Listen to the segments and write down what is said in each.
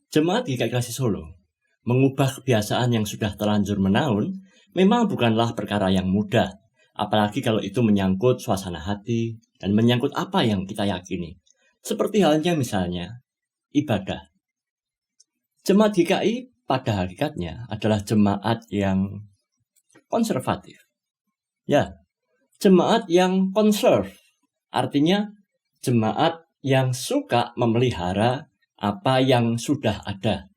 Jemaat GKI Kasih Solo mengubah kebiasaan yang sudah terlanjur menaun memang bukanlah perkara yang mudah, apalagi kalau itu menyangkut suasana hati dan menyangkut apa yang kita yakini. Seperti halnya misalnya ibadah. Jemaat GKI pada hakikatnya adalah jemaat yang konservatif. Ya, jemaat yang conserve, artinya jemaat yang suka memelihara apa yang sudah ada.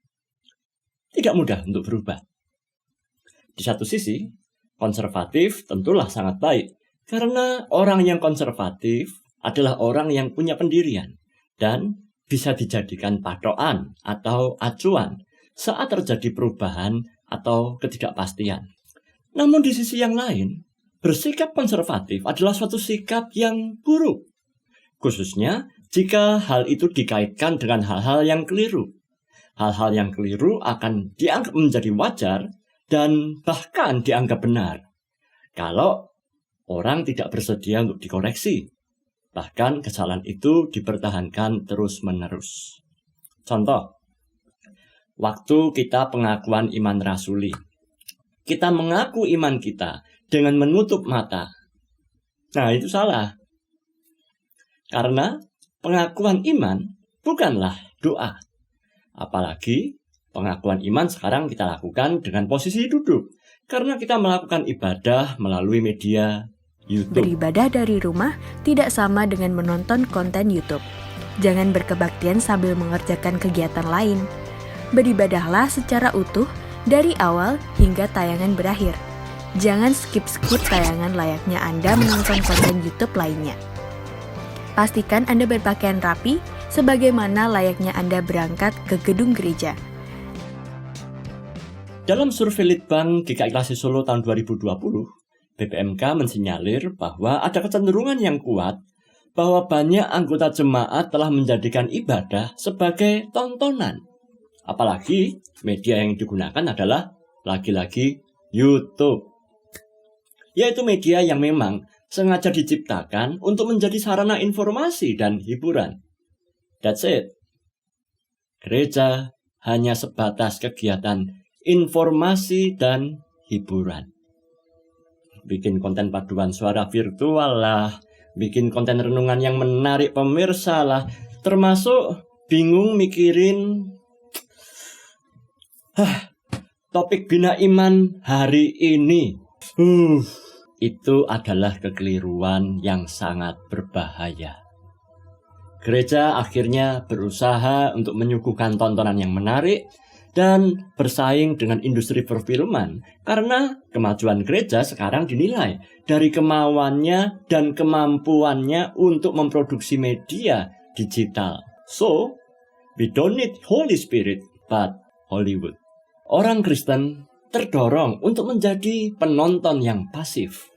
Tidak mudah untuk berubah. Di satu sisi, konservatif tentulah sangat baik, karena orang yang konservatif adalah orang yang punya pendirian dan bisa dijadikan patokan atau acuan saat terjadi perubahan atau ketidakpastian. Namun di sisi yang lain, bersikap konservatif adalah suatu sikap yang buruk, khususnya jika hal itu dikaitkan dengan hal-hal yang keliru. Hal-hal yang keliru akan dianggap menjadi wajar dan bahkan dianggap benar kalau orang tidak bersedia untuk dikoreksi. Bahkan kesalahan itu dipertahankan terus-menerus. Contoh, waktu kita pengakuan iman rasuli, kita mengaku iman kita dengan menutup mata. Nah, itu salah. Karena pengakuan iman bukanlah doa. Apalagi pengakuan iman sekarang kita lakukan dengan posisi duduk. Karena kita melakukan ibadah melalui media YouTube. Beribadah dari rumah tidak sama dengan menonton konten YouTube. Jangan berkebaktian sambil mengerjakan kegiatan lain. Beribadahlah secara utuh dari awal hingga tayangan berakhir. Jangan skip-skip tayangan layaknya Anda menonton konten YouTube lainnya. Pastikan Anda berpakaian rapi sebagaimana layaknya Anda berangkat ke gedung gereja. Dalam survei Litbang GKI Kasih Solo tahun 2020, BPMK mensinyalir bahwa ada kecenderungan yang kuat bahwa banyak anggota jemaat telah menjadikan ibadah sebagai tontonan. Apalagi media yang digunakan adalah lagi-lagi YouTube. Yaitu media yang memang sengaja diciptakan untuk menjadi sarana informasi dan hiburan. That's it. Gereja hanya sebatas kegiatan informasi dan hiburan. Bikin konten paduan suara virtual lah, bikin konten renungan yang menarik pemirsa lah, termasuk bingung mikirin topik bina iman hari ini. Itu adalah kekeliruan yang sangat berbahaya. Gereja akhirnya berusaha untuk menyuguhkan tontonan yang menarik dan bersaing dengan industri perfilman karena kemajuan gereja sekarang dinilai dari kemauannya dan kemampuannya untuk memproduksi media digital. So, we don't need Holy Spirit, but Hollywood. Orang Kristen terdorong untuk menjadi penonton yang pasif.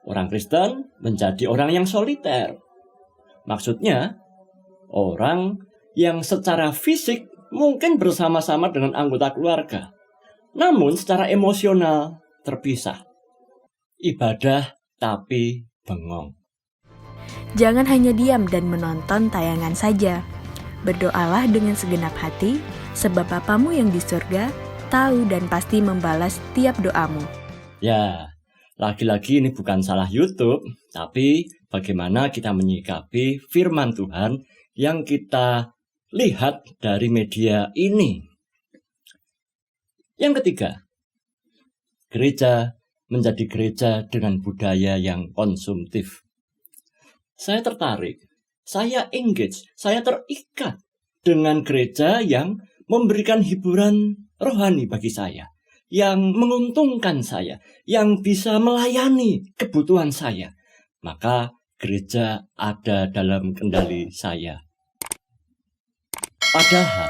Orang Kristen menjadi orang yang soliter. Maksudnya, orang yang secara fisik mungkin bersama-sama dengan anggota keluarga, namun secara emosional terpisah. Ibadah tapi bengong. Jangan hanya diam dan menonton tayangan saja. Berdoalah dengan segenap hati, sebab Bapamu yang di surga tahu dan pasti membalas tiap doamu. Ya, lagi-lagi ini bukan salah YouTube, tapi bagaimana kita menyikapi firman Tuhan yang kita lihat dari media ini. Yang ketiga, gereja menjadi gereja dengan budaya yang konsumtif. Saya tertarik, saya engage, saya terikat dengan gereja yang memberikan hiburan rohani bagi saya, yang menguntungkan saya, yang bisa melayani kebutuhan saya. Maka gereja ada dalam kendali saya. Padahal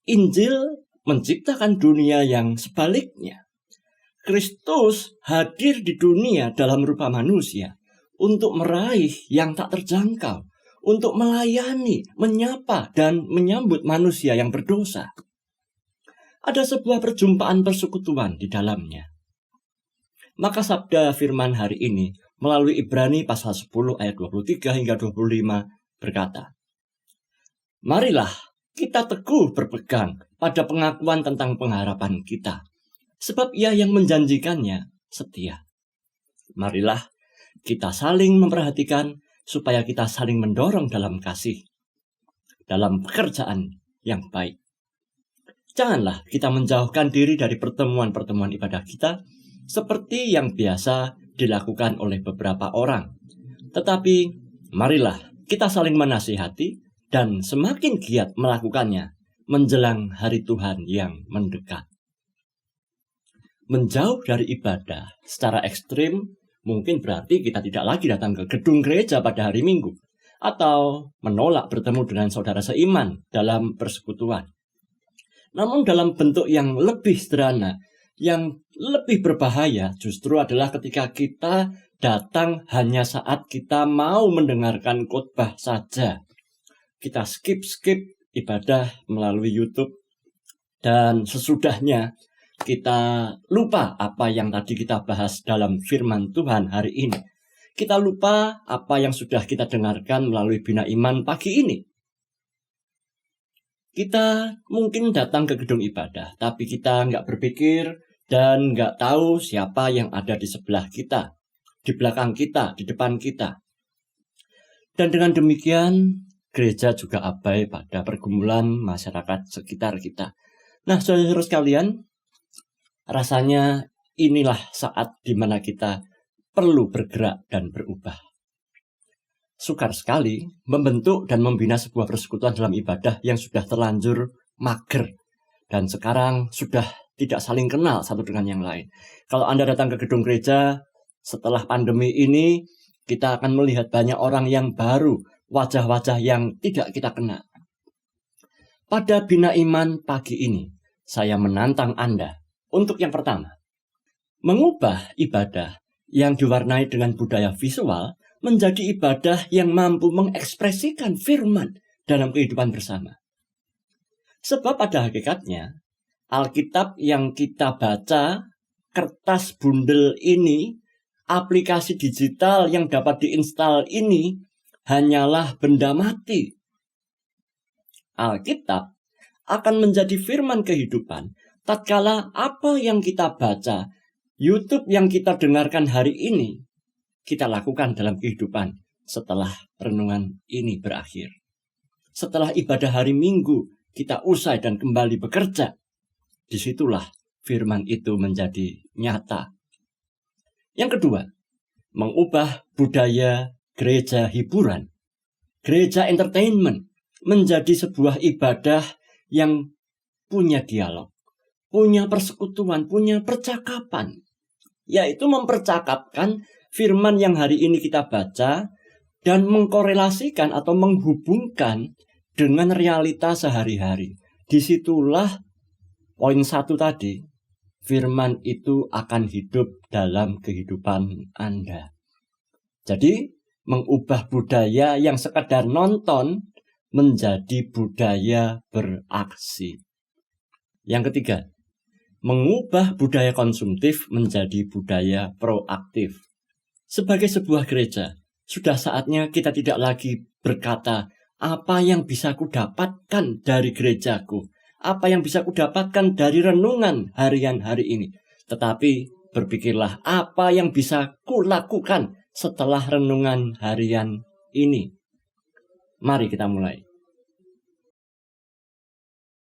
Injil menciptakan dunia yang sebaliknya. Kristus hadir di dunia dalam rupa manusia untuk meraih yang tak terjangkau, untuk melayani, menyapa, dan menyambut manusia yang berdosa. Ada sebuah perjumpaan persekutuan di dalamnya. Maka sabda firman hari ini melalui Ibrani pasal 10 ayat 23 hingga 25 berkata, "Marilah kita teguh berpegang pada pengakuan tentang pengharapan kita. Sebab Ia yang menjanjikannya setia. Marilah kita saling memperhatikan supaya kita saling mendorong dalam kasih, dalam pekerjaan yang baik. Janganlah kita menjauhkan diri dari pertemuan-pertemuan ibadah kita seperti yang biasa dilakukan oleh beberapa orang. Tetapi marilah kita saling menasihati dan semakin giat melakukannya menjelang hari Tuhan yang mendekat. Menjauh dari ibadah secara ekstrim mungkin berarti kita tidak lagi datang ke gedung gereja pada hari Minggu atau menolak bertemu dengan saudara seiman dalam persekutuan. Namun dalam bentuk yang lebih sederhana, yang lebih berbahaya justru adalah ketika kita datang hanya saat kita mau mendengarkan khotbah saja. Kita skip ibadah melalui YouTube dan sesudahnya kita lupa apa yang tadi kita bahas dalam firman Tuhan hari ini. Kita lupa apa yang sudah kita dengarkan melalui Bina Iman pagi ini. Kita mungkin datang ke gedung ibadah, tapi kita nggak berpikir dan nggak tahu siapa yang ada di sebelah kita, di belakang kita, di depan kita. Dan dengan demikian, gereja juga abai pada pergumulan masyarakat sekitar kita. Nah, saudara-saudara sekalian, rasanya inilah saat di mana kita perlu bergerak dan berubah. Sukar sekali membentuk dan membina sebuah persekutuan dalam ibadah yang sudah terlanjur mager dan sekarang sudah tidak saling kenal satu dengan yang lain. Kalau Anda datang ke gedung gereja setelah pandemi ini, kita akan melihat banyak orang yang baru, wajah-wajah yang tidak kita kenal. Pada Bina Iman pagi ini, saya menantang Anda untuk yang pertama, mengubah ibadah yang diwarnai dengan budaya visual menjadi ibadah yang mampu mengekspresikan firman dalam kehidupan bersama. Sebab pada hakikatnya, Alkitab yang kita baca, kertas bundel ini, aplikasi digital yang dapat diinstal ini, hanyalah benda mati. Alkitab akan menjadi firman kehidupan tatkala apa yang kita baca, YouTube yang kita dengarkan hari ini, kita lakukan dalam kehidupan setelah renungan ini berakhir. Setelah ibadah hari Minggu, kita usai dan kembali bekerja. Disitulah firman itu menjadi nyata. Yang kedua, mengubah budaya gereja hiburan, gereja entertainment, menjadi sebuah ibadah yang punya dialog, punya persekutuan, punya percakapan, yaitu mempercakapkan firman yang hari ini kita baca dan mengkorelasikan atau menghubungkan dengan realita sehari-hari. Disitulah poin 1 tadi, firman itu akan hidup dalam kehidupan Anda. Jadi, mengubah budaya yang sekadar nonton menjadi budaya beraksi. Yang ketiga, mengubah budaya konsumtif menjadi budaya proaktif. Sebagai sebuah gereja, sudah saatnya kita tidak lagi berkata, apa yang bisa kudapatkan dari gerejaku, apa yang bisa kudapatkan dari renungan harian hari ini. Tetapi berpikirlah apa yang bisa kulakukan setelah renungan harian ini. Mari kita mulai.